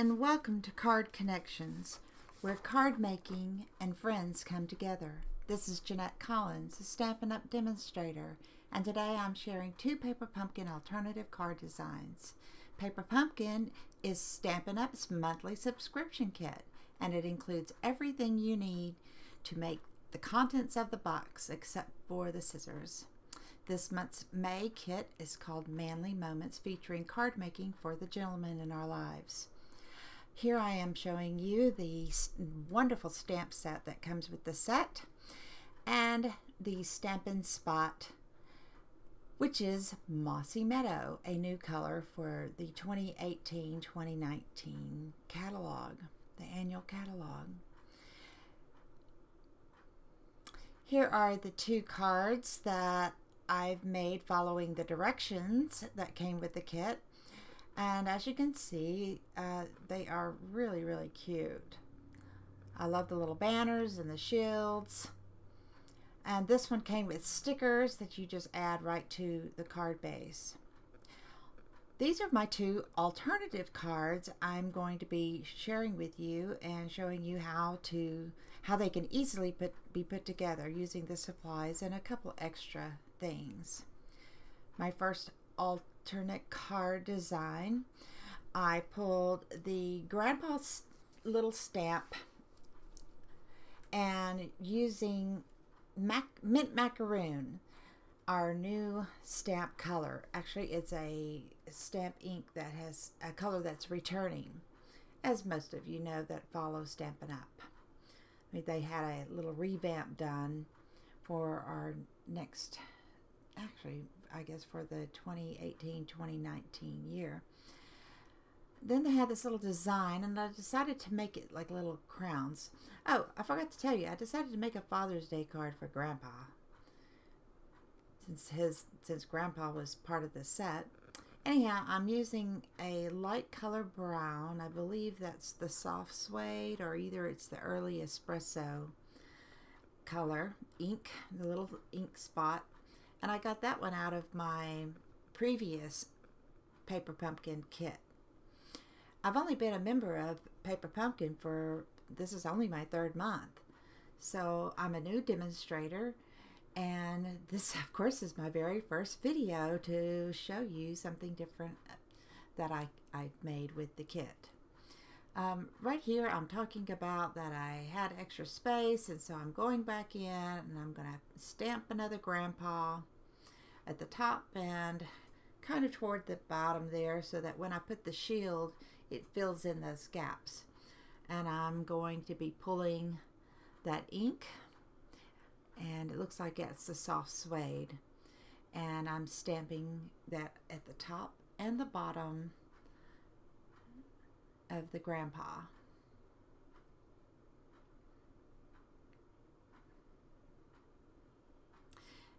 and welcome to Card Connections, where card making and friends come together. This is Jeanette Collins, a Stampin' Up demonstrator, and today I'm sharing 2 Paper Pumpkin alternative card designs. Paper Pumpkin is Stampin' Up's monthly subscription kit, and it includes everything you need to make the contents of the box except for the scissors. This month's May kit is called Manly Moments, featuring card making for the gentlemen in our lives. Here I am showing you the wonderful stamp set that comes with the set and the Stampin' Spot, which is Mossy Meadow, a new color for the 2018-2019 catalog, the annual catalog. Here are the 2 cards that I've made following the directions that came with the kit, and as you can see, they are really cute. I love the little banners and the shields, and this one came with stickers that you just add right to the card base. These are my 2 alternative cards I'm going to be sharing with you and showing you how they can easily be put together using the supplies and a couple extra things. My first alternate card design, I pulled the Grandpa's little stamp and using mint macaroon, our new stamp color. Actually, it's a stamp ink that has a color that's returning, as most of you know that follow Stampin' Up. They had a little revamp done for our next, actually, I guess for the 2018-2019 year. Then they had this little design, and I decided to make it like little crowns. Oh, I forgot to tell you, I decided to make a Father's Day card for Grandpa, since Grandpa was part of the set. Anyhow, I'm using a light color brown. I believe that's the soft suede, or either it's the early espresso color ink, the little ink spot. And I got that one out of my previous Paper Pumpkin kit. I've only been a member of Paper Pumpkin this is only my 3rd month. So I'm a new demonstrator, and this, of course, is my very first video to show you something different that I've made with the kit. Right here, I'm talking about that I had extra space, and so I'm going back in, and I'm going to stamp another Grandpa at the top and kind of toward the bottom there, so that when I put the shield, it fills in those gaps. And I'm going to be pulling that ink, and it looks like it's the soft suede, and I'm stamping that at the top and the bottom of the Grandpa.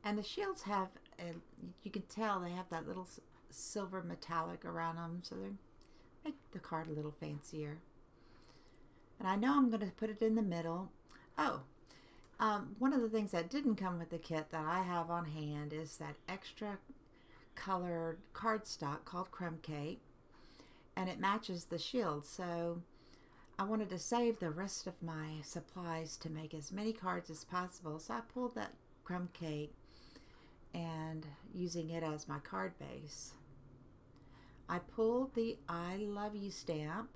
And the shields have, you can tell they have that little silver metallic around them, so they make the card a little fancier. And I know I'm going to put it in the middle. Oh, one of the things that didn't come with the kit that I have on hand is that extra colored cardstock called Crumb Cake, and it matches the shield. So I wanted to save the rest of my supplies to make as many cards as possible, so I pulled that Crumb Cake and using it as my card base. I pulled the I Love You stamp,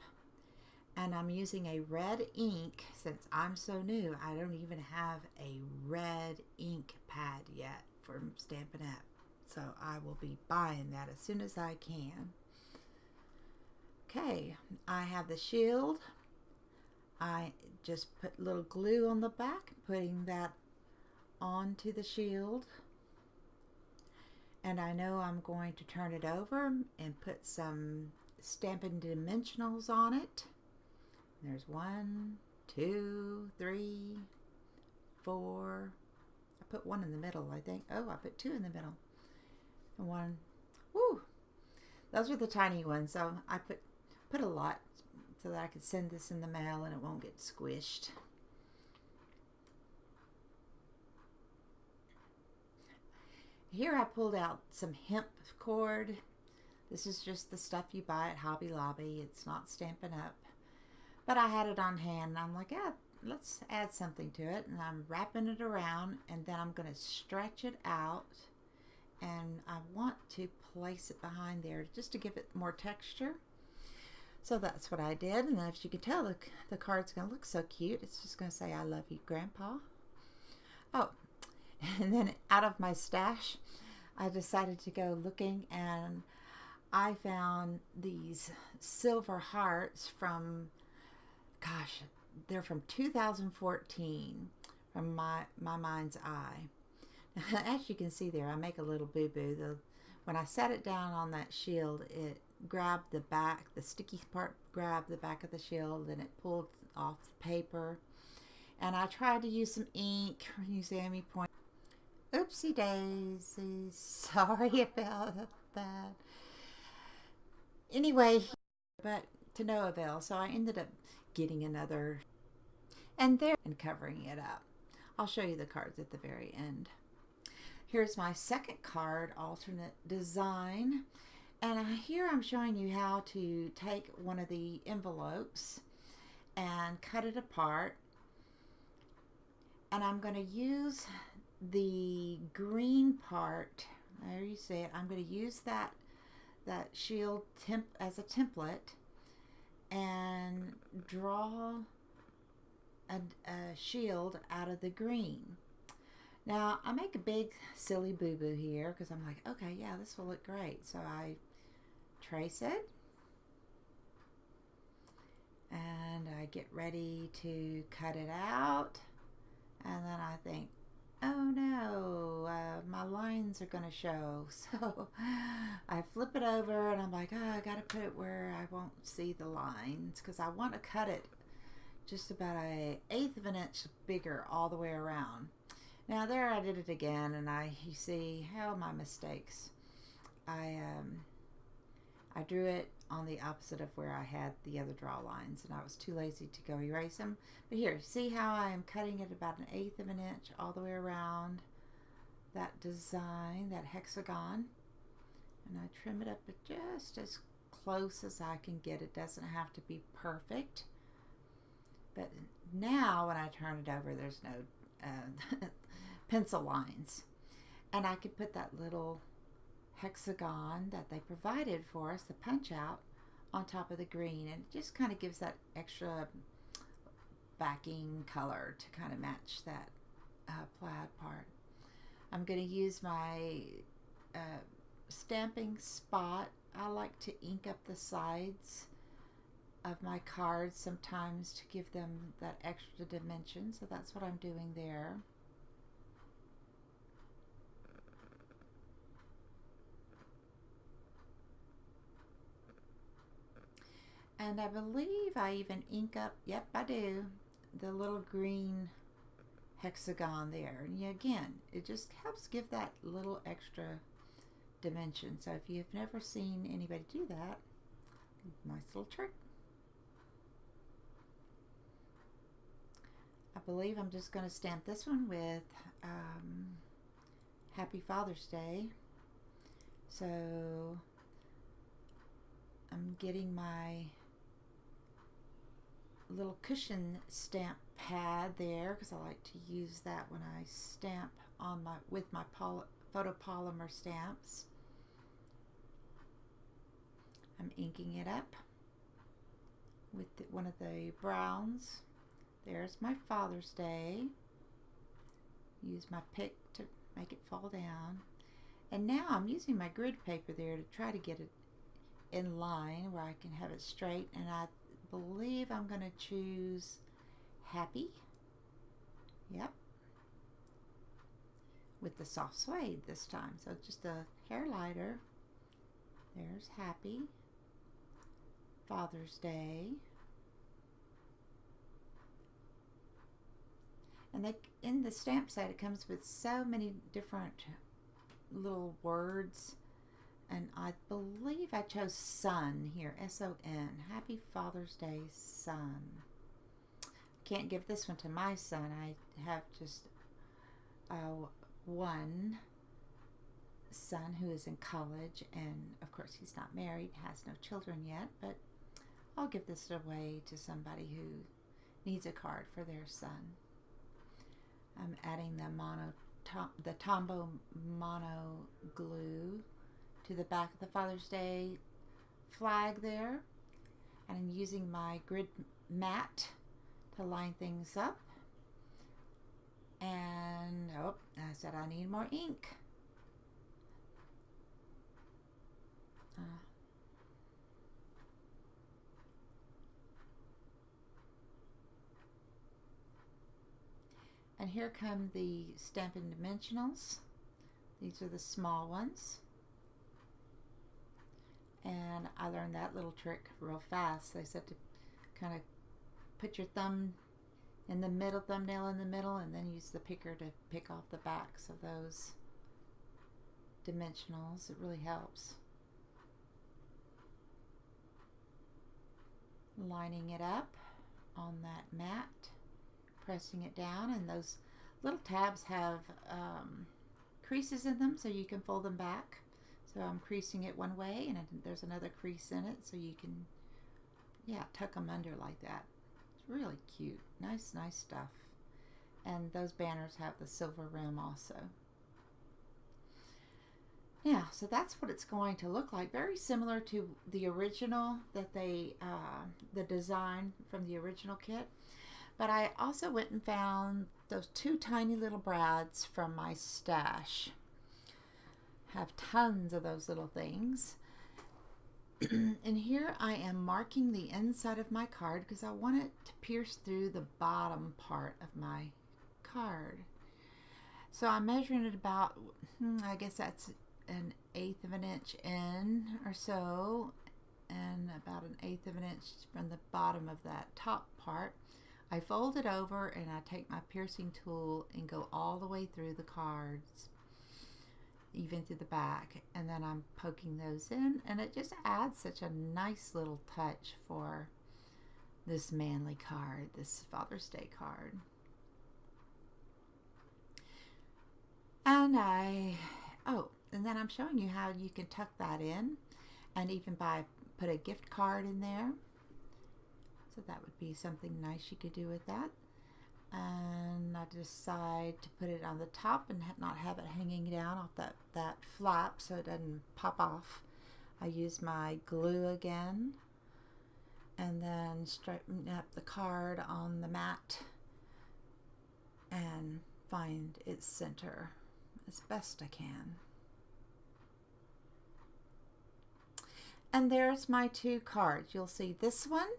and I'm using a red ink. Since I'm so new, I don't even have a red ink pad yet for Stampin' Up, so I will be buying that as soon as I can. Okay, I have the shield. I just put little glue on the back, putting that onto the shield. And I know I'm going to turn it over and put some Stampin' Dimensionals on it. There's 1, 2, 3, 4. I put 1 in the middle, I think. Oh, I put 2 in the middle. And 1. Woo! Those were the tiny ones, so I put a lot so that I could send this in the mail and it won't get squished. Here I pulled out some hemp cord This is just the stuff you buy at Hobby Lobby. It's not Stampin' Up. But I had it on hand and I'm like, yeah, let's add something to it. And I'm wrapping it around and then I'm going to stretch it out. And I want to place it behind there just to give it more texture. So that's what I did. And as you can tell, the card's going to look so cute. It's just going to say, I love you, Grandpa. Oh, and then out of my stash, I decided to go looking and I found these silver hearts from, gosh, they're from 2014 from my mind's eye. As you can see there, I make a little boo-boo. When I set it down on that shield, it grabbed the back, the sticky part grabbed the back of the shield, and it pulled off the paper. And I tried to use some ink. You see me point. Oopsie daisy. Sorry about that. Anyway, but to no avail. So I ended up getting another and covering it up. I'll show you the cards at the very end. Here's my second card, alternate design. And here I'm showing you how to take one of the envelopes and cut it apart. And I'm going to use the green part. There you see it. I'm going to use that shield as a template and draw a shield out of the green. Now I make a big silly boo-boo here because I'm like, okay, yeah, this will look great. So I trace it and I get ready to cut it out, and then I think, oh no, my lines are going to show. So I flip it over and I'm like, oh, I got to put it where I won't see the lines because I want to cut it just about 1/8 of an inch bigger all the way around. Now there I did it again, and you see how my mistakes. I drew it on the opposite of where I had the other draw lines, and I was too lazy to go erase them. But here, see how I am cutting it about 1/8 of an inch all the way around that design, that hexagon, and I trim it up just as close as I can get. It doesn't have to be perfect, but now when I turn it over, there's no pencil lines, and I could put that little hexagon that they provided for us, the punch out, on top of the green, and it just kind of gives that extra backing color to kind of match that plaid part. I'm going to use my stamping spot. I like to ink up the sides of my cards sometimes to give them that extra dimension, so that's what I'm doing there. And I believe I even ink up, yep, I do, the little green hexagon there. And again, it just helps give that little extra dimension. So if you've never seen anybody do that, nice little trick. I believe I'm just going to stamp this one with Happy Father's Day. So I'm getting my little cushion stamp pad there because I like to use that when I stamp on with my photopolymer stamps. I'm inking it up with one of the browns. There's my Father's Day. Use my pick to make it fall down. And now I'm using my grid paper there to try to get it in line where I can have it straight, and I believe I'm going to choose Happy. Yep. With the soft suede this time. So just a hair lighter. There's Happy. Father's Day. And in the stamp set, it comes with so many different little words. And I believe I chose Son here, S-O-N. Happy Father's Day, Son. Can't give this one to my son. I have just one son who is in college, and of course he's not married, has no children yet, but I'll give this away to somebody who needs a card for their son. I'm adding the Tombow mono glue to the back of the Father's Day flag there, and I'm using my grid mat to line things up. And oh, I said I need more ink. And here come the Stampin' Dimensionals. These are the small ones. And I learned that little trick real fast. They said to kind of put your thumb in the middle, thumbnail in the middle, and then use the picker to pick off the backs of those dimensionals. It really helps. Lining it up on that mat, pressing it down, and those little tabs have creases in them so you can fold them back. So I'm creasing it one way, and there's another crease in it, so you can, yeah, tuck them under like that. It's really cute. Nice stuff. And those banners have the silver rim also. Yeah, so that's what it's going to look like. Very similar to the original that they, the design from the original kit. But I also went and found those two tiny little brads from my stash. Have tons of those little things. And here I am marking the inside of my card because I want it to pierce through the bottom part of my card. So I'm measuring it about, I guess that's 1/8 of an inch in or so, and about 1/8 of an inch from the bottom of that top part. I fold it over and I take my piercing tool and go all the way through the cards, even through the back, and then I'm poking those in, and it just adds such a nice little touch for this manly card, this Father's Day card. And and then I'm showing you how you can tuck that in and even put a gift card in there. So that would be something nice you could do with that. And I decide to put it on the top and not have it hanging down off that flap so it doesn't pop off. I use my glue again, and then straighten up the card on the mat and find its center as best I can. And there's my two cards. You'll see this one,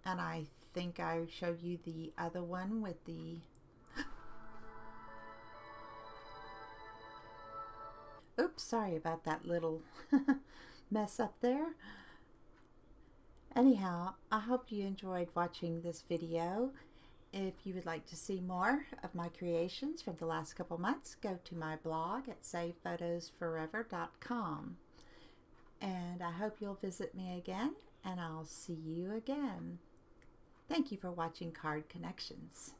and I think I showed you the other one with the oops, sorry about that little mess up there. Anyhow, I hope you enjoyed watching this video. If you would like to see more of my creations from the last couple months, go to my blog at savephotosforever.com. And I hope you'll visit me again, and I'll see you again. Thank you for watching Card Connections.